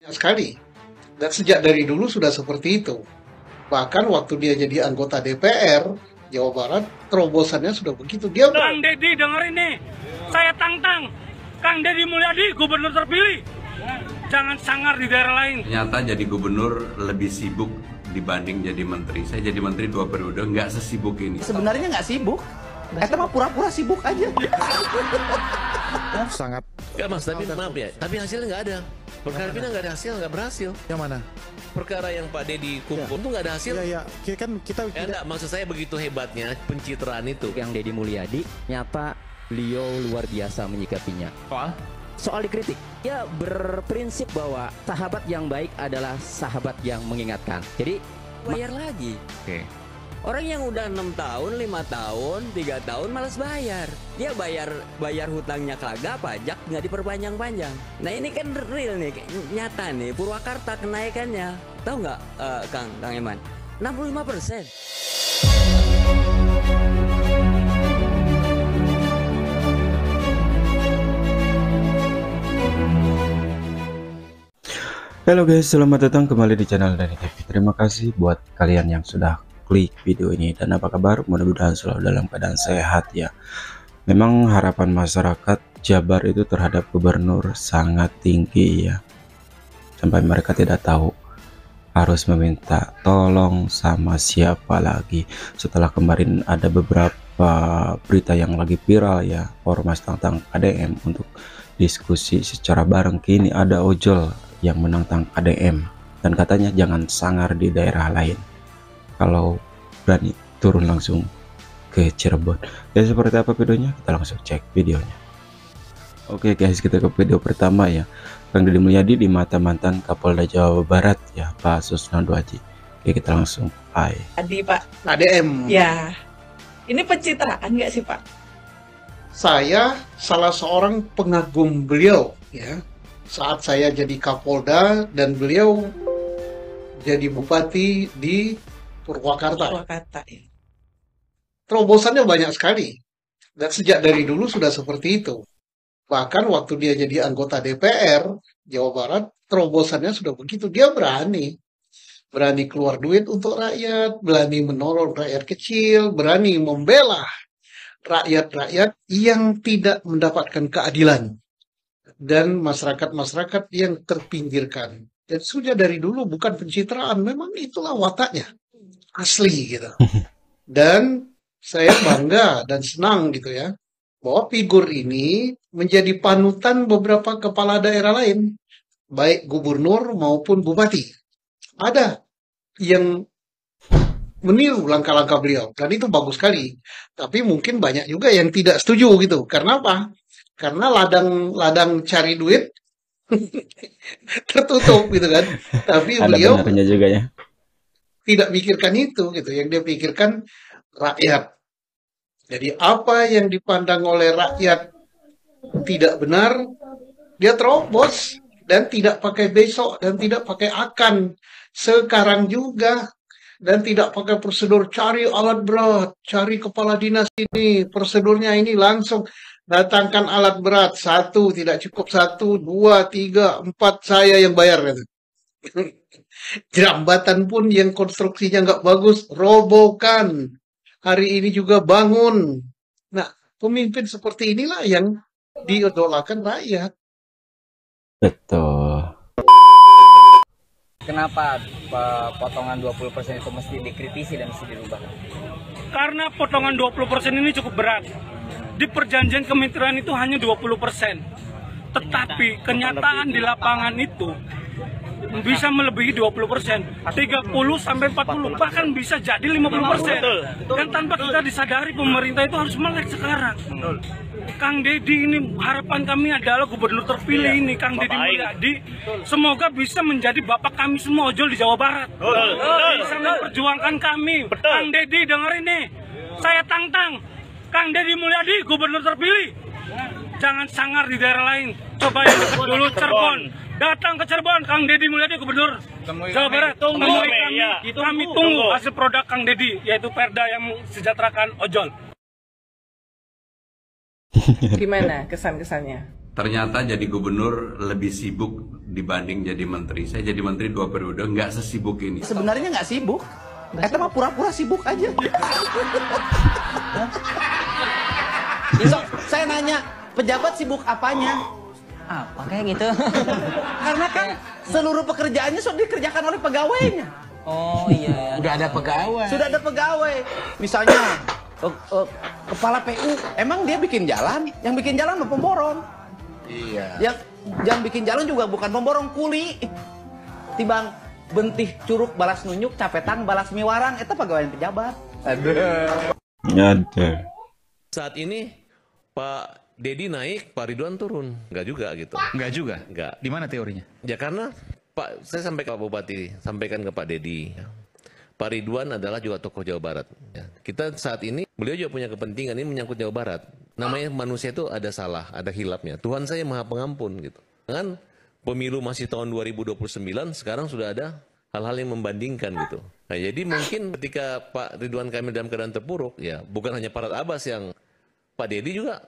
Sekali. Dan sejak dari dulu sudah seperti itu. Bahkan waktu dia jadi anggota DPR Jawa Barat, terobosannya sudah begitu. Dia Kang Deddy dengerin nih, saya tantang Kang Deddy Mulyadi gubernur terpilih. Jangan sangar di daerah lain. Ternyata jadi gubernur lebih sibuk dibanding jadi menteri. Saya jadi menteri 2 periode, nggak sesibuk ini. Sebenarnya nggak sibuk, mah pura-pura sibuk aja. Sangat. Enggak mas, tapi maaf ya, tapi hasilnya nggak ada. Perkara Pina nggak ada hasil, nggak berhasil. Yang mana? Perkara yang Pak Deddy kumpul itu nggak ada hasil. Iya, kan kita Enggak, maksud saya begitu hebatnya pencitraan itu. Yang Deddy Mulyadi, nyata beliau luar biasa menyikapinya. Soal dikritik, dia berprinsip bahwa sahabat yang baik adalah sahabat yang mengingatkan. Jadi bayar lagi. Orang yang udah 6 tahun, 5 tahun, 3 tahun malas bayar. Dia bayar hutangnya kagak, pajak nggak diperpanjang-panjang. Nah ini kan real nih, nyata nih. Purwakarta kenaikannya, tahu nggak Kang Eman? 65%. Halo guys, selamat datang kembali di channel Dani TV. Terima kasih buat kalian yang sudah klik video ini. Dan apa kabar? Mudah-mudahan selalu dalam keadaan sehat ya. Memang harapan masyarakat Jabar itu terhadap gubernur sangat tinggi ya. Sampai mereka tidak tahu harus meminta tolong sama siapa lagi. Setelah kemarin ada beberapa berita yang lagi viral ya, ormas tentang KDM untuk diskusi secara bareng. Kini ada ojol yang menantang KDM dan katanya jangan sangar di daerah lain, kalau berani turun langsung ke Cirebon. Ya seperti apa videonya, kita langsung cek videonya. Oke guys, kita ke video pertama ya. Kang Deddy Mulyadi di mata mantan Kapolda Jawa Barat ya, Pak Susnando Aji. Oke, kita langsung play. Tadi Pak ADM. ya, ini pencitraan nggak sih Pak? Saya salah seorang pengagum beliau ya. Saat saya jadi Kapolda dan beliau jadi bupati di Purwakarta. Purwakarta ya. Terobosannya banyak sekali. Dan sejak dari dulu sudah seperti itu. Bahkan waktu dia jadi anggota DPR Jawa Barat, terobosannya sudah begitu. Dia berani keluar duit untuk rakyat, berani menolong rakyat kecil, berani membela rakyat-rakyat yang tidak mendapatkan keadilan. Dan masyarakat-masyarakat yang terpinggirkan. Dan sudah dari dulu bukan pencitraan, memang itulah wataknya, asli gitu. Dan saya bangga dan senang gitu ya, bahwa figur ini menjadi panutan beberapa kepala daerah lain, baik gubernur maupun bupati. Ada yang meniru langkah-langkah beliau, dan itu bagus sekali. Tapi mungkin banyak juga yang tidak setuju gitu. Karena apa? Karena ladang cari duit tertutup gitu kan. Tapi beliau juga ya, tidak pikirkan itu gitu. Yang dia pikirkan rakyat. Jadi apa yang dipandang oleh rakyat tidak benar, dia terobos dan tidak pakai besok dan tidak pakai akan sekarang juga. Dan tidak pakai prosedur cari alat berat, cari kepala dinas ini, prosedurnya ini langsung datangkan alat berat, 1 tidak cukup, 1, 2, 3, 4 saya yang bayar. Jambatan pun yang konstruksinya nggak bagus, robohkan. Hari ini juga bangun. Nah, pemimpin seperti inilah yang diidolakan rakyat. betul. Kenapa potongan 20% itu mesti dikritisi dan mesti dirubah? Karena potongan 20% ini cukup berat. Di perjanjian kementerian itu hanya 20%. Tetapi kenyataan di lapangan itu bisa melebihi 20%, 30 sampai 40, bahkan bisa jadi 50%. Dan tanpa kita disadari, pemerintah itu harus melek sekarang. Kang Deddy ini harapan kami adalah gubernur terpilih ini, Kang Deddy Mulyadi. Semoga bisa menjadi bapak kami semua ojol di Jawa Barat. Bisa memperjuangkan kami. Kang Deddy dengerin nih, saya tantang Kang Deddy Mulyadi gubernur terpilih. Jangan sangar di daerah lain. Coba yang dekat dulu, Cirebon. Datang ke Cirebon, Kang Deddy Mulyadi gubernur Jawa Barat. Kami tunggu hasil produk Kang Deddy, yaitu Perda yang mensejahterakan ojol. Gimana kesan-kesannya? Ternyata jadi gubernur lebih sibuk dibanding jadi menteri. Saya jadi menteri 2 periode, nggak sesibuk ini. Sebenarnya nggak sibuk. Itu mah pura-pura sibuk aja. So, saya nanya, pejabat sibuk apanya? Apa kayak gitu? Karena kan seluruh pekerjaannya sudah dikerjakan oleh pegawainya. Oh iya. Sudah ada pegawai. Misalnya kepala PU, emang dia bikin jalan? Yang bikin jalan mah pemborong. Iya. Yang bikin jalan juga bukan pemborong, kuli. Tibang bentih curug balas nunjuk, capetan balas miwarang, itu pegawai pejabat. Ada. Saat ini Pak Dedi naik, Pak Ridwan turun. Enggak juga gitu. Enggak juga? Enggak. Di mana teorinya? Ya karena saya sampai ke Pak Bupati, sampaikan ke Pak Dedi. Pak Ridwan adalah juga tokoh Jawa Barat. Ya. Kita saat ini, beliau juga punya kepentingan ini menyangkut Jawa Barat. Namanya manusia itu ada salah, ada hilapnya. Tuhan saya maha pengampun gitu. Kan pemilu masih tahun 2029, sekarang sudah ada hal-hal yang membandingkan gitu. Nah jadi mungkin ketika Pak Ridwan Kamil dalam keadaan terpuruk, ya bukan hanya Parat Abbas yang Pak Dedi juga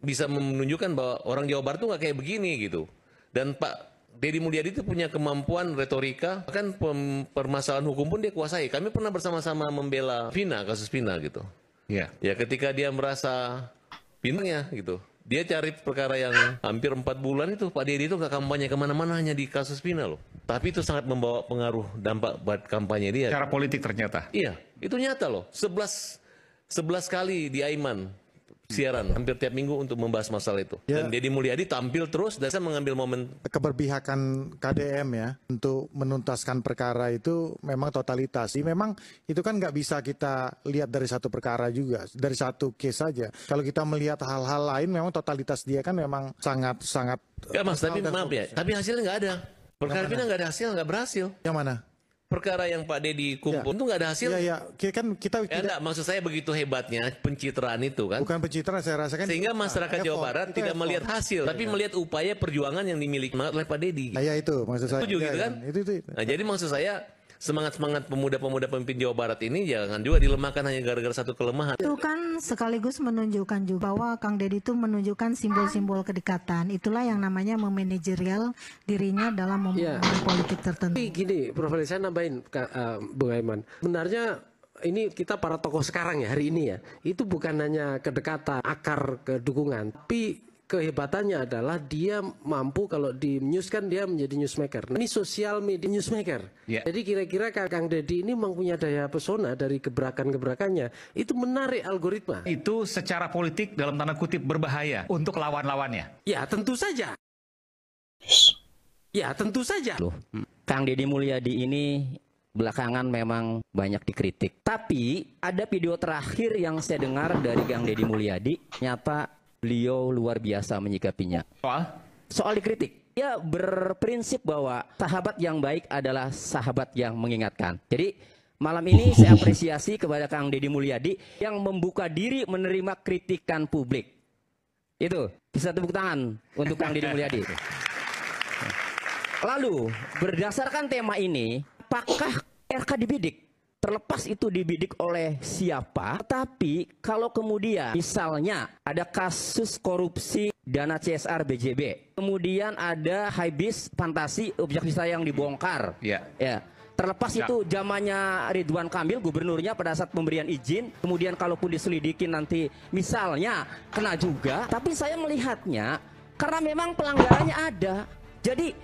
bisa menunjukkan bahwa orang Jawa Barat tuh nggak kayak begini gitu. Dan Pak Dedi Mulyadi itu punya kemampuan retorika, bahkan permasalahan hukum pun dia kuasai. Kami pernah bersama-sama membela Vina, kasus Vina gitu. Iya. Ya ketika dia merasa pinternya gitu, dia cari perkara yang hampir 4 bulan itu Pak Dedi itu nggak kampanye kemana-mana, hanya di kasus Vina loh. Tapi itu sangat membawa pengaruh dampak buat kampanye dia. Cara politik ternyata. Iya, itu nyata loh. 11 kali di Aiman siaran hampir tiap minggu untuk membahas masalah itu. Ya. Dan Dedi Mulyadi tampil terus dan saya mengambil momen Keberpihakan KDM ya untuk menuntaskan perkara itu memang totalitas. Memang itu kan nggak bisa kita lihat dari satu perkara juga, dari satu case saja. Kalau kita melihat hal-hal lain, memang totalitas dia kan memang sangat. Enggak mas, tapi maaf ya, tapi hasilnya nggak ada. Perkara Vina nggak ada hasil, nggak berhasil. Yang mana? Perkara yang Pak Dedi kumpul itu nggak ada hasil. Iya, kan kita Ya enggak, maksud saya begitu hebatnya pencitraan itu kan. bukan pencitraan, saya rasakan. Sehingga masyarakat Jawa effort, Barat itu tidak effort. melihat hasil, tapi melihat upaya perjuangan yang dimiliki oleh Pak Dedi. Nah, ya itu maksud saya. Setuju Ya, gitu kan? Itu. Nah jadi maksud saya semangat-semangat pemuda-pemuda pemimpin Jawa Barat ini jangan juga dilemahkan hanya gara-gara satu kelemahan. Itu kan sekaligus menunjukkan juga bahwa Kang Dedi itu menunjukkan simbol-simbol kedekatan. Itulah yang namanya memanajerial dirinya dalam membangun politik tertentu. Tapi gini, Prof. saya nambahin, Bung Aiman. Sebenarnya ini kita para tokoh sekarang ya, hari ini ya, itu bukan hanya kedekatan, akar kedukungan, tapi kehebatannya adalah dia mampu kalau di news kan dia menjadi newsmaker. Nah, ini sosial media newsmaker. Yeah. Jadi kira-kira Kang Dedi ini mempunyai daya pesona dari gebrakan-gebrakannya. Itu menarik algoritma. Itu secara politik dalam tanda kutip berbahaya untuk lawan-lawannya. Ya tentu saja. Ya tentu saja. Loh, Kang Dedi Mulyadi ini belakangan memang banyak dikritik. Tapi ada video terakhir yang saya dengar dari Kang Dedi Mulyadi, nyata beliau luar biasa menyikapinya. Soal dikritik, dia berprinsip bahwa sahabat yang baik adalah sahabat yang mengingatkan. Jadi malam ini saya apresiasi kepada Kang Dedi Mulyadi yang membuka diri menerima kritikan publik. Itu bisa tepuk tangan untuk Kang Dedi Mulyadi. Lalu berdasarkan tema ini, apakah RK dibidik? Terlepas itu dibidik oleh siapa, tapi kalau kemudian misalnya ada kasus korupsi dana CSR BJB, kemudian ada Haibis Fantasi objek wisata yang dibongkar, ya, terlepas itu zamannya Ridwan Kamil gubernurnya pada saat pemberian izin, kemudian kalaupun diselidiki nanti misalnya kena juga, tapi saya melihatnya karena memang pelanggarannya ada, jadi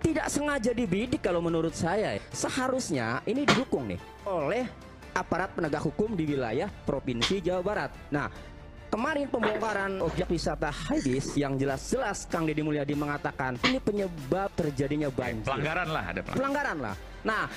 tidak sengaja dibidik kalau menurut saya. Seharusnya ini didukung nih oleh aparat penegak hukum di wilayah Provinsi Jawa Barat. Nah, kemarin pembongkaran objek wisata Haibis yang jelas-jelas Kang Dedi Mulyadi mengatakan ini penyebab terjadinya banjir. Pelanggaran lah, ada pelanggaran lah. Nah,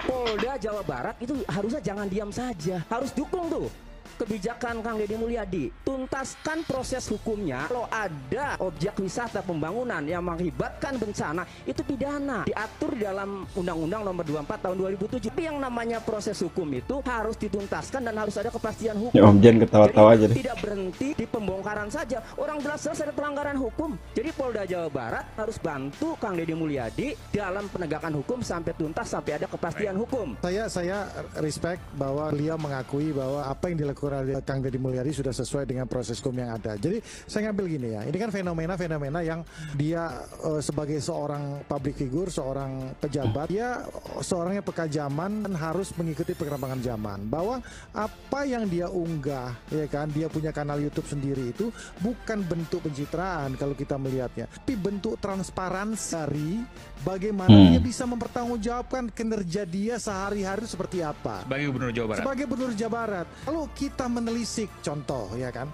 Polda Jawa Barat itu harusnya jangan diam saja, harus dukung tuh kebijakan Kang Dedi Mulyadi, tuntaskan proses hukumnya. Kalau ada objek wisata pembangunan yang mengakibatkan bencana, itu pidana, diatur dalam Undang-Undang Nomor 24 Tahun 2007. Tapi yang namanya proses hukum itu harus dituntaskan dan harus ada kepastian hukum. Ya Om Jan ketawa-tawa aja deh. Tidak berhenti di pembongkaran saja, orang jelas-jelas ada pelanggaran hukum. Jadi Polda Jawa Barat harus bantu Kang Dedi Mulyadi dalam penegakan hukum sampai tuntas, sampai ada kepastian hukum. Saya respect bahwa beliau mengakui bahwa apa yang dilakukan dilakukan oleh Kang Deddy Mulyadi sudah sesuai dengan proses hukum yang ada. Jadi saya ngambil gini ya, ini kan fenomena-fenomena yang dia sebagai seorang public figure, seorang pejabat, dia seorang yang peka zaman dan harus mengikuti perkembangan zaman. Bahwa apa yang dia unggah, ya kan, dia punya kanal YouTube sendiri itu bukan bentuk pencitraan kalau kita melihatnya, tapi bentuk transparansi dari bagaimana dia bisa mempertanggungjawabkan kinerja dia sehari-hari seperti apa. Sebagai Gubernur Jawa Barat. Sebagai Gubernur Jawa Barat. Lalu kita menelisik contoh, ya kan.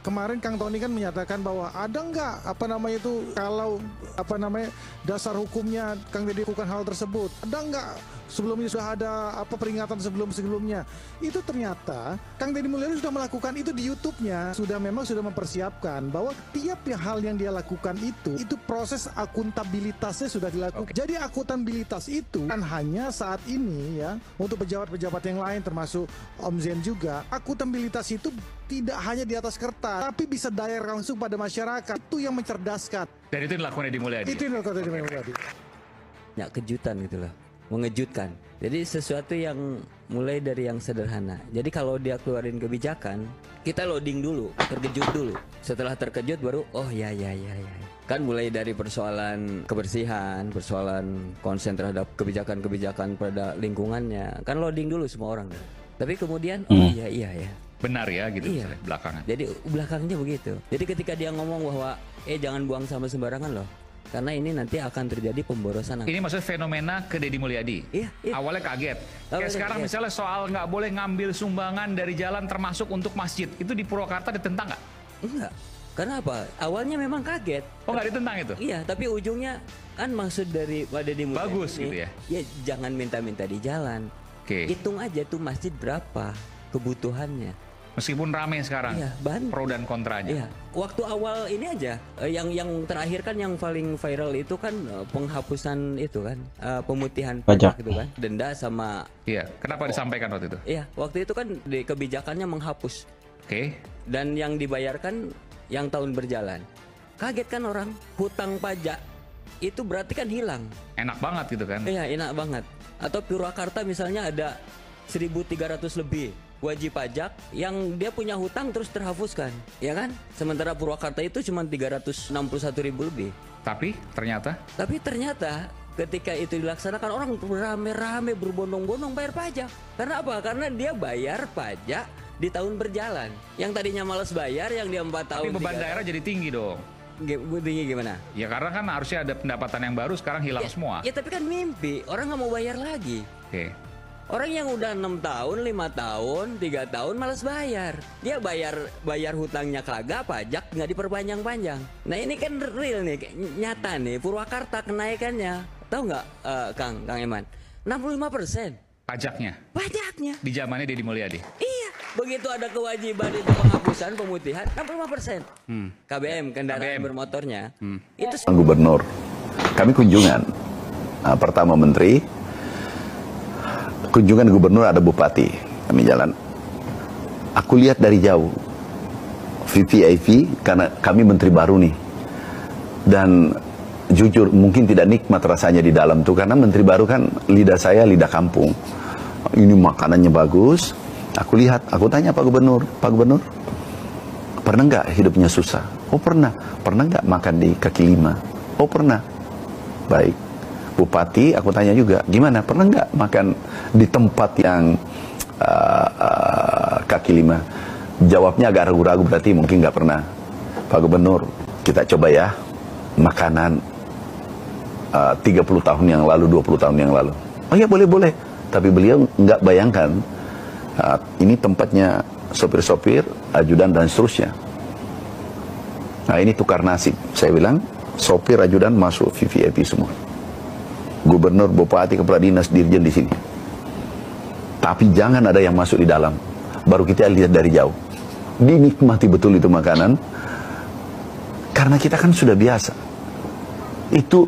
Kemarin Kang Tony kan menyatakan bahwa ada nggak kalau dasar hukumnya Kang Deddy lakukan hal tersebut. Ada nggak sebelumnya sudah ada peringatan sebelumnya. Itu ternyata Kang Deddy Mulyadi sudah melakukan itu di YouTube-nya, sudah mempersiapkan bahwa tiap hal yang dia lakukan itu proses akuntabilitasnya sudah dilakukan. Jadi akuntabilitas itu kan hanya saat ini ya, untuk pejabat-pejabat yang lain termasuk Om Zen juga, akuntabilitas itu tidak hanya di atas kertas, tapi bisa direct langsung pada masyarakat. Itu yang mencerdaskan. Dan itu dilakukan Deddy Mulyadi. Itu yang dilakukan Deddy Mulyadi. Ya, kejutan gitu loh, mengejutkan. Jadi sesuatu yang mulai dari yang sederhana. Jadi kalau dia keluarin kebijakan, kita loading dulu, terkejut dulu. Setelah terkejut baru ya. Kan mulai dari persoalan kebersihan, persoalan konsen terhadap kebijakan-kebijakan pada lingkungannya. Kan loading dulu semua orang. Tapi kemudian iya. Benar ya gitu, iya. Belakangan. Jadi belakangnya begitu. Jadi ketika dia ngomong bahwa jangan buang sampah sembarangan loh, karena ini nanti akan terjadi pemborosan. Ini maksudnya fenomena ke Deddy Mulyadi. Iya. Awalnya kaget. Kayak sekarang misalnya soal nggak boleh ngambil sumbangan dari jalan termasuk untuk masjid, itu di Purwakarta ditentang nggak? Enggak. Karena apa? Awalnya memang kaget. Oh, nggak ditentang itu? Iya, tapi ujungnya kan maksud dari Pak Deddy Mulyadi bagus ini, gitu ya? Ya jangan minta-minta di jalan. Hitung aja tuh masjid berapa kebutuhannya. Meskipun ramai sekarang, pro dan kontranya. Iya. Waktu awal ini aja, yang terakhir kan yang paling viral itu kan penghapusan itu kan, pemutihan pajak itu kan, denda sama. Iya. Kenapa disampaikan waktu itu? Iya, waktu itu kan kebijakannya menghapus. Dan yang dibayarkan yang tahun berjalan. Kaget kan orang, hutang pajak itu berarti kan hilang. Enak banget gitu kan? Iya, enak banget. Atau Purwakarta misalnya ada 1.300 lebih wajib pajak yang dia punya hutang terus terhapuskan, ya kan? Sementara Purwakarta itu cuma 361.000 lebih. Tapi ternyata ketika itu dilaksanakan orang rame-rame berbondong-bondong bayar pajak. Karena apa? Karena dia bayar pajak di tahun berjalan. Yang tadinya malas bayar, yang dia 4 tahun. Tapi beban daerah jadi tinggi dong. Tinggi gimana? Ya karena kan harusnya ada pendapatan yang baru, sekarang hilang semua. Ya tapi kan mimpi, orang nggak mau bayar lagi. Orang yang udah 6 tahun, 5 tahun, 3 tahun malas bayar. Dia bayar hutangnya kagak, pajak nggak diperpanjang-panjang. Nah ini kan real nih, nyata nih. Purwakarta kenaikannya, tahu nggak Kang Eman? 65%. Pajaknya? Di zamannya Deddy Mulyadi? Iya, begitu ada kewajiban itu penghapusan, pemutihan, 65%. KBM, kendaraan bermotornya. Itu Gubernur, kami kunjungan. Pertama Menteri, kunjungan Gubernur, ada Bupati, kami jalan. Aku lihat dari jauh, VVIP, karena kami Menteri baru nih. Dan jujur mungkin tidak nikmat rasanya di dalam tuh, karena Menteri baru kan lidah saya lidah kampung. Ini makanannya bagus. Aku lihat, aku tanya Pak Gubernur, pernah nggak hidupnya susah? Oh pernah. Pernah nggak makan di kaki lima? Oh pernah. Baik. Bupati, aku tanya juga, gimana? Pernah nggak makan di tempat yang kaki lima? Jawabnya agak ragu-ragu, berarti mungkin nggak pernah. Pak Gubernur, kita coba ya, makanan 30 tahun yang lalu, 20 tahun yang lalu. Oh ya boleh. Tapi beliau nggak bayangkan, ini tempatnya sopir-sopir, ajudan dan seterusnya. Nah ini tukar nasib. Saya bilang, sopir, ajudan masuk VVIP semua. Gubernur, Bupati, Kepala Dinas, Dirjen di sini. Tapi jangan ada yang masuk di dalam. Baru kita lihat dari jauh. Dinikmati betul itu makanan. Karena kita kan sudah biasa. Itu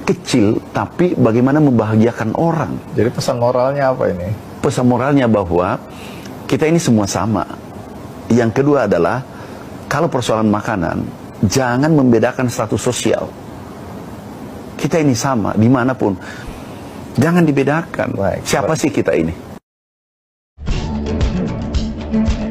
kecil, tapi bagaimana membahagiakan orang. Jadi pesan moralnya apa ini? Pesan moralnya bahwa kita ini semua sama. Yang kedua adalah, kalau persoalan makanan, jangan membedakan status sosial. Kita ini sama, dimanapun. Jangan dibedakan. Siapa sih kita ini? Iya.